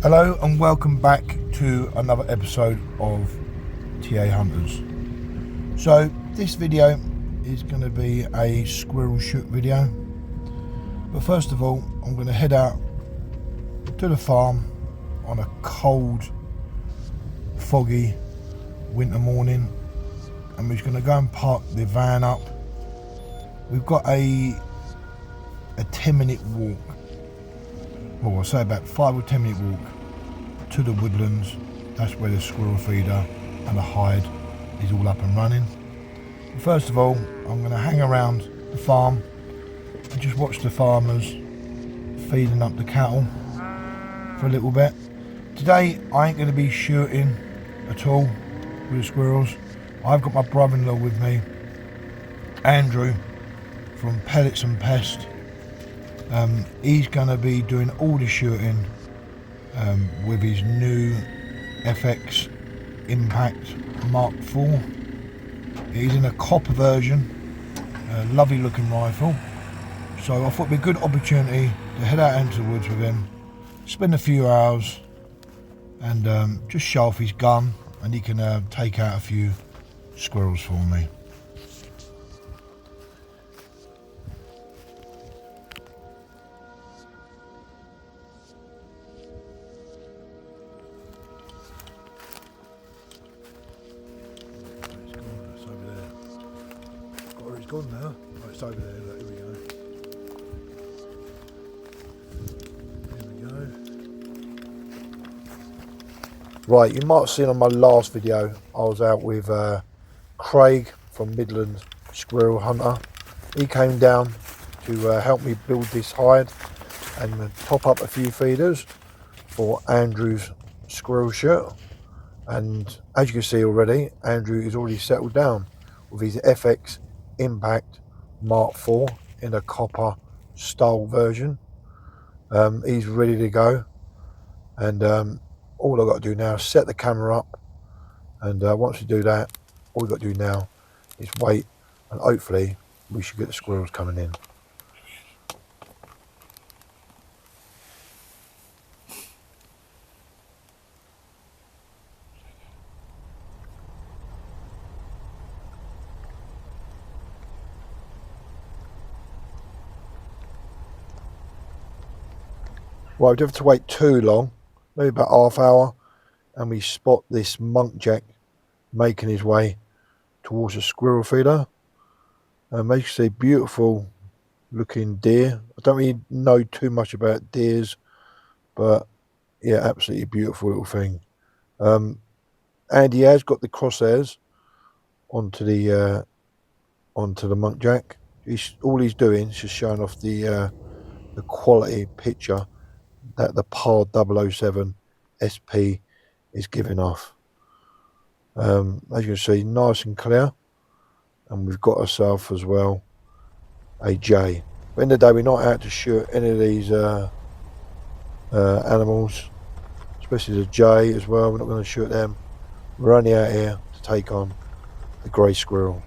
Hello and welcome back to another episode of T-A-HUNTERZ. So this video is going to be a squirrel shoot video, but first of all I'm going to head out to the farm on a cold, foggy winter morning, and we're just going to go and park the van up. We've got a 10-minute walk, well I'll say about 5 or 10 minute walk to the woodlands. That's where the squirrel feeder and the hide is all up and running. But first of all, I'm going to hang around the farm and just watch the farmers feeding up the cattle for a little bit. Today I ain't going to be shooting at all with the squirrels. I've got my brother-in-law with me, Andrew from Pellets and Pest. He's going to be doing all the shooting with his new FX IMPACT MK4. He's in a copper version, a lovely looking rifle. So I thought it'd be a good opportunity to head out into the woods with him, spend a few hours and just show off his gun, and he can take out a few squirrels for me. It's gone now. Oh, it's over there. Look, here we go. Here we go. Right, you might have seen on my last video, I was out with Craig from Midland Squirrel Hunter. He came down to help me build this hide and top up a few feeders for Andrew's squirrel shirt. And as you can see already, Andrew is already settled down with his FX IMPACT MK4 in a copper style version. He's ready to go, and all I've got to do now is set the camera up, and once we do that, all we've got to do now is wait, and hopefully we should get the squirrels coming in. Right, we don't have to wait too long, maybe about half hour, and we spot this muntjac making his way towards the squirrel feeder. As you can see, beautiful looking deer. I don't really know too much about deers, but yeah, absolutely beautiful little thing. And he has got the crosshairs onto the muntjac. All he's doing is just showing off the quality picture that the PAR 007 SP is giving off. As you can see, nice and clear, and we've got ourselves as well a jay. But in the day, we're not out to shoot any of these animals, especially the jay as well. We're not going to shoot them. We're only out here to take on the grey squirrel.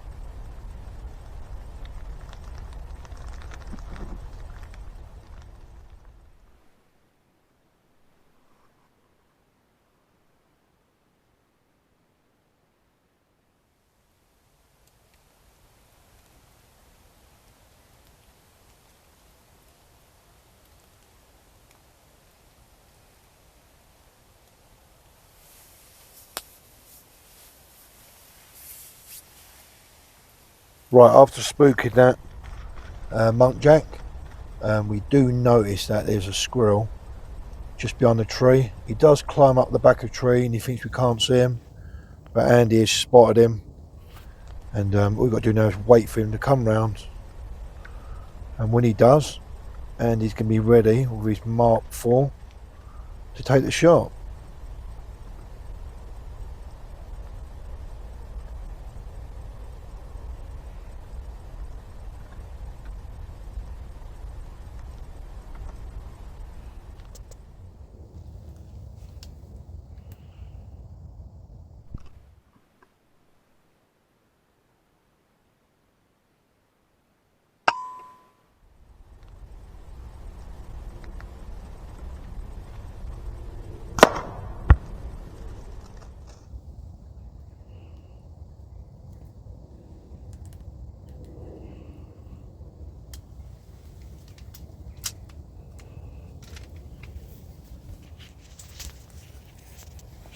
Right, after spooking that muntjac, we do notice that there's a squirrel just behind the tree. He does climb up the back of the tree and he thinks we can't see him, but Andy has spotted him, and all we've got to do now is wait for him to come round, and when he does, Andy's going to be ready with his Mark IV to take the shot.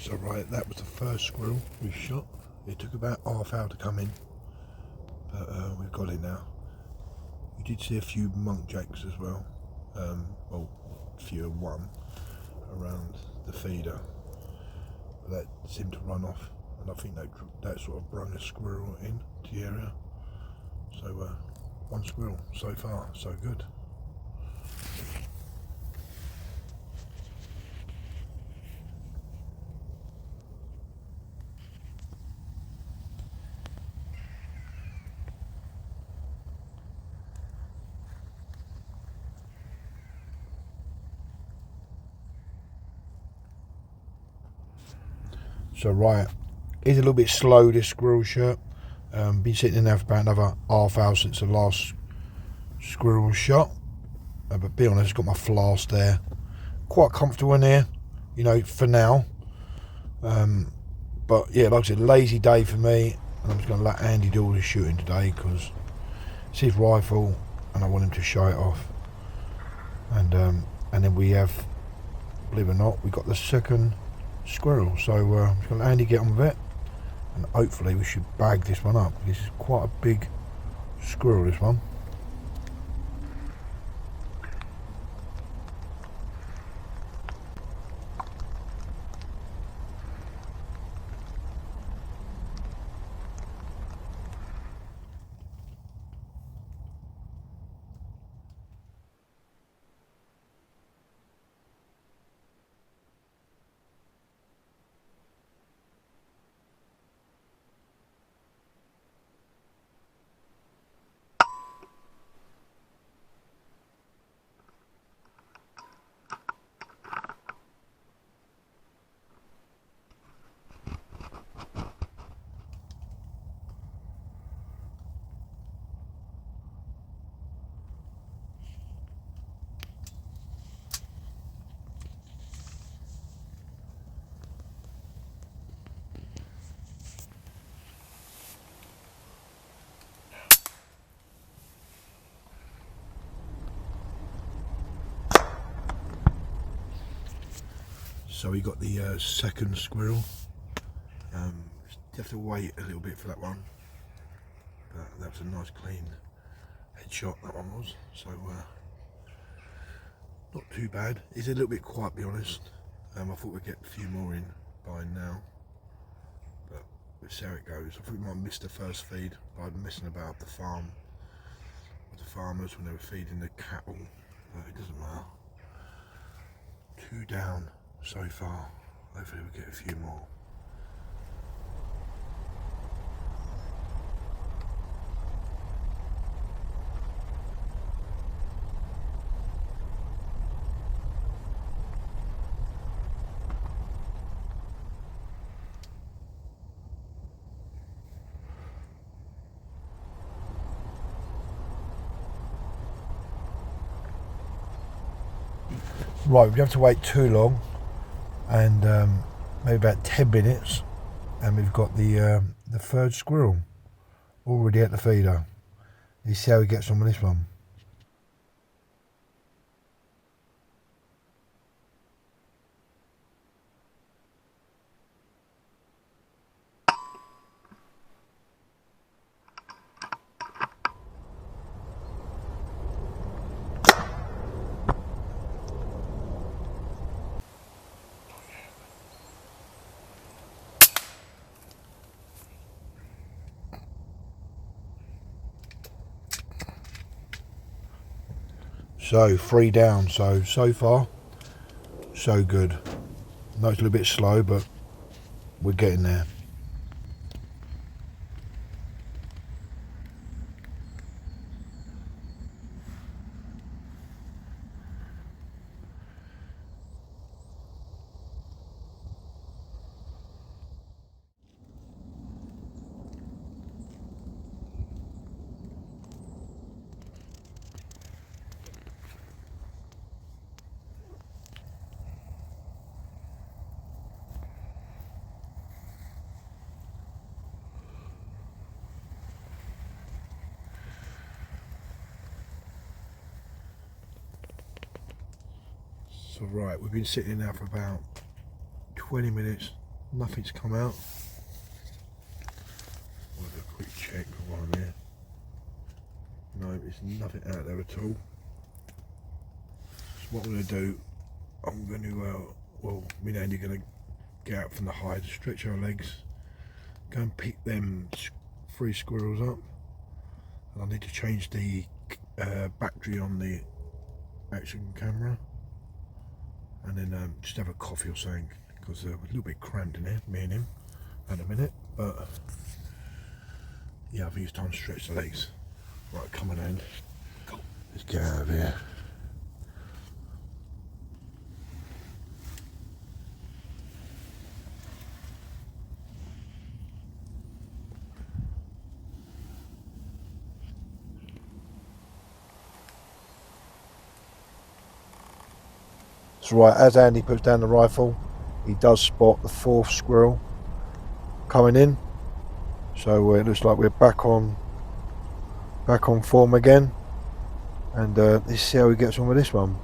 So right, that was the first squirrel we shot. It took about half hour to come in, but we've got it now. You did see a few muntjacs as well, well, one around the feeder, but that seemed to run off, and I think that sort of brung a squirrel in to the area. So one squirrel so far, so good. So right, it's a little bit slow, this squirrel shirt. Been sitting in there for about another half hour since the last squirrel shot. But be honest, got my flask there. Quite comfortable in here, you know, for now. But yeah, like I said, lazy day for me. And I'm just going to let Andy do all the shooting today because it's his rifle and I want him to show it off. And then we have, believe it or not, we got the second squirrel. So I'm just going to let Andy get on with it. And hopefully we should bag this one up. This is quite a big squirrel, this one. So we got the second squirrel. You have to wait a little bit for that one, but that was a nice clean headshot, that one was. So not too bad. It's a little bit quiet, to be honest. I thought we'd get a few more in by now, but we'll see how it goes. I think we might have missed the first feed by messing about the farm with the farmers when they were feeding the cattle, but it doesn't matter. 2 down so far. Hopefully we'll get a few more. Right, we have to wait too long, and maybe about 10 minutes, and we've got the third squirrel already at the feeder. Let's see how he gets on with this one. So 3 down, so far so good. No, it's a little bit slow, but we're getting there. So right, we've been sitting now for about 20 minutes Nothing's come out. I'll have a quick check while I'm here. No, there's nothing out there at all. So what I'm going to do, I'm going to, well, me and Andy are going to get out from the hide, stretch our legs, go and pick them 3 squirrels up. And I need to change the battery on the action camera. And then just have a coffee or something, because we're a little bit cramped in here, me and him, at a minute. But yeah, I think it's time to stretch the legs. Right, come on in. Let's get out of here. So right, as Andy puts down the rifle, he does spot the 4th squirrel coming in. So it looks like we're back on form again, and let's see how he gets on with this one.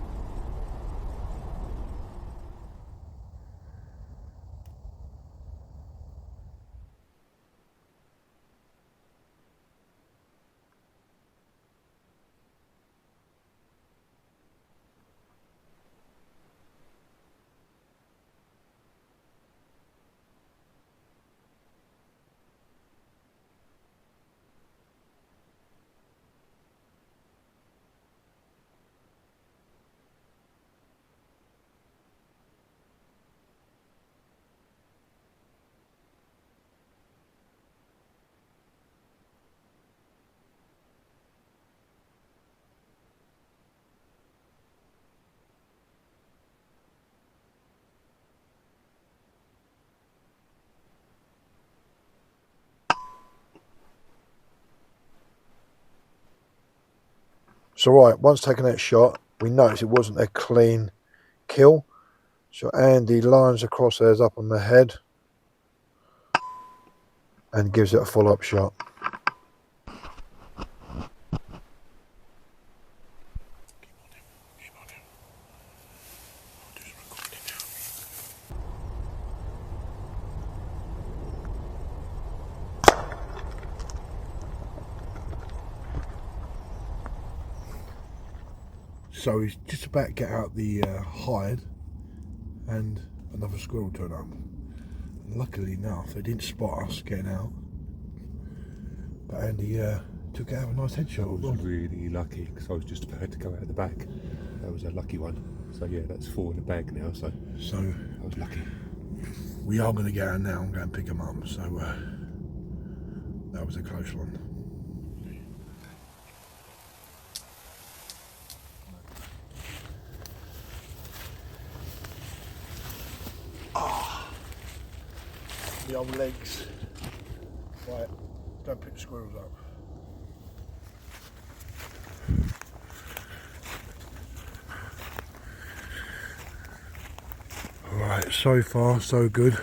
So right, once taking that shot, we noticed it wasn't a clean kill. So Andy lines the crosshairs up on the head and gives it a follow-up shot. So he's just about to get out the hide, and another squirrel turned up. And luckily enough, they didn't spot us getting out. But Andy took out a nice headshot. I was really lucky, because I was just about to go out the back. That was a lucky one. So yeah, that's 4 in the bag now. So I was lucky. We are going to get out now and go and pick them up. So that was a close one. The old legs. Right, don't pick the squirrels up. Alright, so far so good.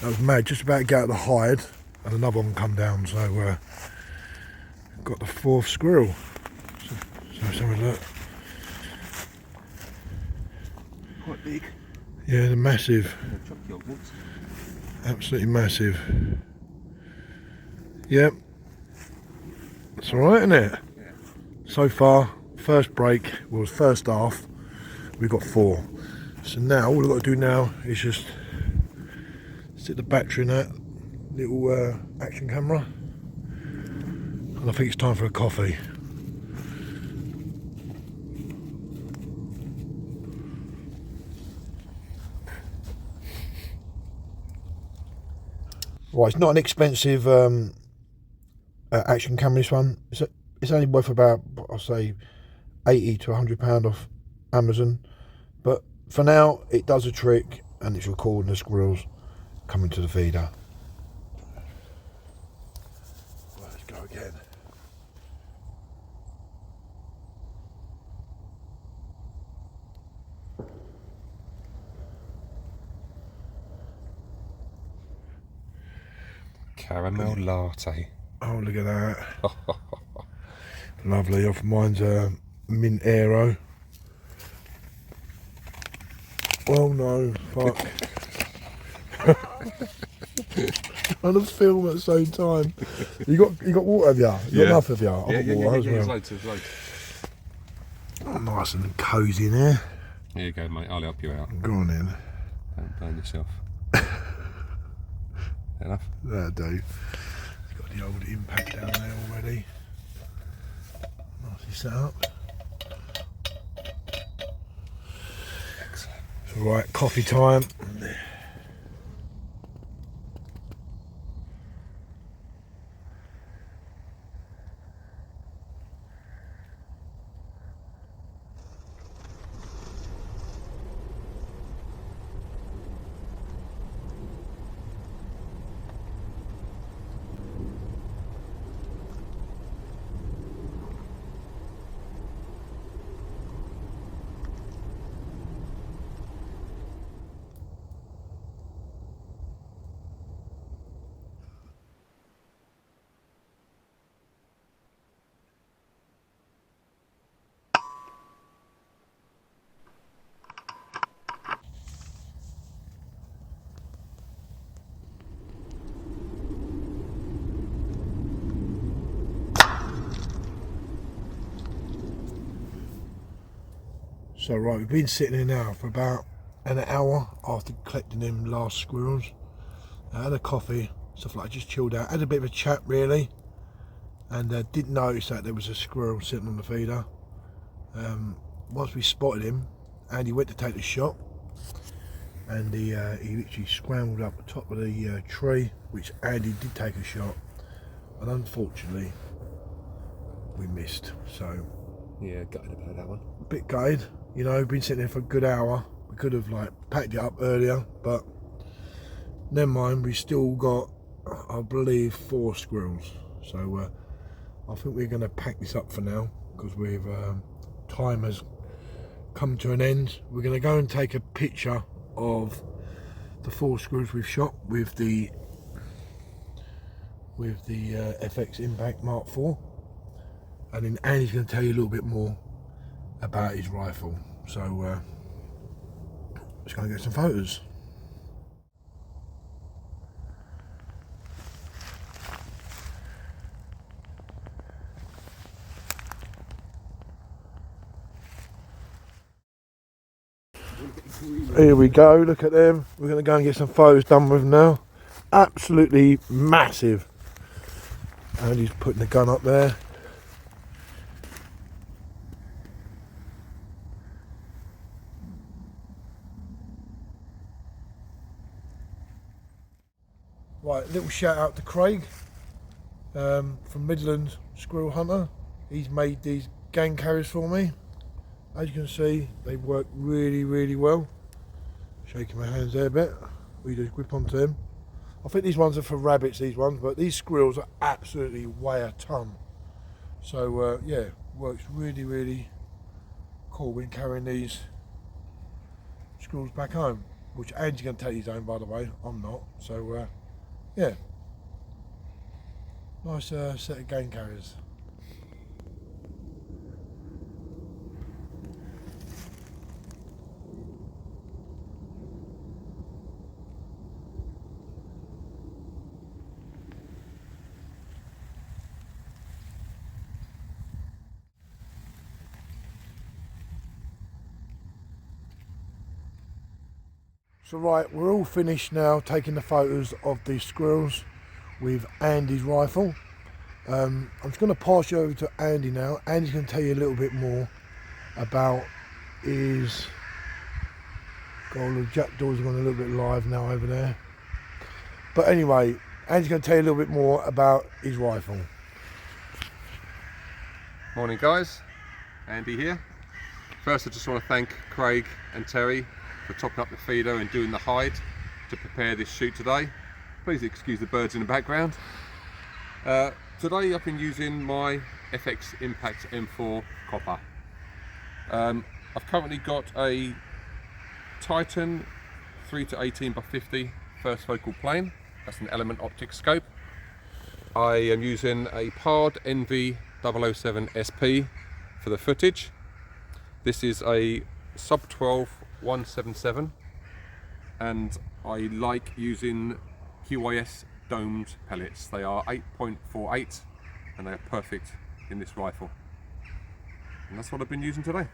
That was mad, just about to get out the hide and another one come down, so got the 4th squirrel. So let's have a look. Quite big. Yeah, they're massive. Absolutely massive. Yep. It's alright, isn't it? Yeah. So far, first break was first half. We've got 4. So now, all I've got to do now is just stick the battery in that little action camera. And I think it's time for a coffee. Right, it's not an expensive action camera, this one. It's only worth about, I'll say, £80 to £100 off Amazon. But for now, it does a trick, and it's recording the squirrels coming to the feeder. Right, let's go again. Caramel latte. Oh, look at that. Lovely. Off mine's a mint aero. Oh no, fuck. Trying to film at the same time. You got water, have you? You got enough, have you? I've got water as well. There's loads. Oh, nice and cosy in there. Here you go, mate. I'll help you out. Go on then. Don't burn yourself. Enough? That'll do. Got the old impact down there already. Nicely set up. Excellent. It's alright, coffee time. So right, we've been sitting here now for about an hour after collecting them last squirrels. I had a coffee, stuff like that, just chilled out, had a bit of a chat really, and didn't notice that there was a squirrel sitting on the feeder. Once we spotted him, Andy went to take the shot, and he literally scrambled up the top of the tree, which Andy did take a shot, and unfortunately we missed. So yeah, gutted about that one. A bit gutted, you know, been sitting there for a good hour. We could have like packed it up earlier, but never mind. We still got, I believe, 4 squirrels. So I think we're going to pack this up for now, because we've time has come to an end. We're going to go and take a picture of the 4 squirrels we've shot with the FX IMPACT MK4, and then Andy's going to tell you a little bit more about his rifle. So let's go and get some photos. Here we go, look at them. We're going to go and get some photos done with them now. Absolutely massive. And he's putting the gun up there. Right, little shout out to Craig from Midland Squirrel Hunter. He's made these gang carriers for me. As you can see, they work really, really well. Shaking my hands there a bit. We just grip onto them. I think these ones are for rabbits, these ones, but these squirrels are absolutely weigh a ton. So yeah, works really, really cool when carrying these squirrels back home. Which Andy's going to take his own, by the way. I'm not. So yeah, nice set of game carriers. So right, we're all finished now taking the photos of these squirrels with Andy's rifle. I'm just going to pass you over to Andy now. Andy's going to tell you a little bit more about his... God, the jackdaws are going a little bit live now over there. But anyway, Andy's going to tell you a little bit more about his rifle. Morning guys, Andy here. First I just want to thank Craig and Terry for topping up the feeder and doing the hide to prepare this shoot today. Please excuse the birds in the background. Today I've been using my FX IMPACT M4 copper. I've currently got a Titan 3-18x50 first focal plane. That's an element optic scope. I am using a PARD NV 007 SP for the footage. This is a sub 12 177, and I like using QYS domed pellets. They are 8.48 and they are perfect in this rifle. And that's what I've been using today.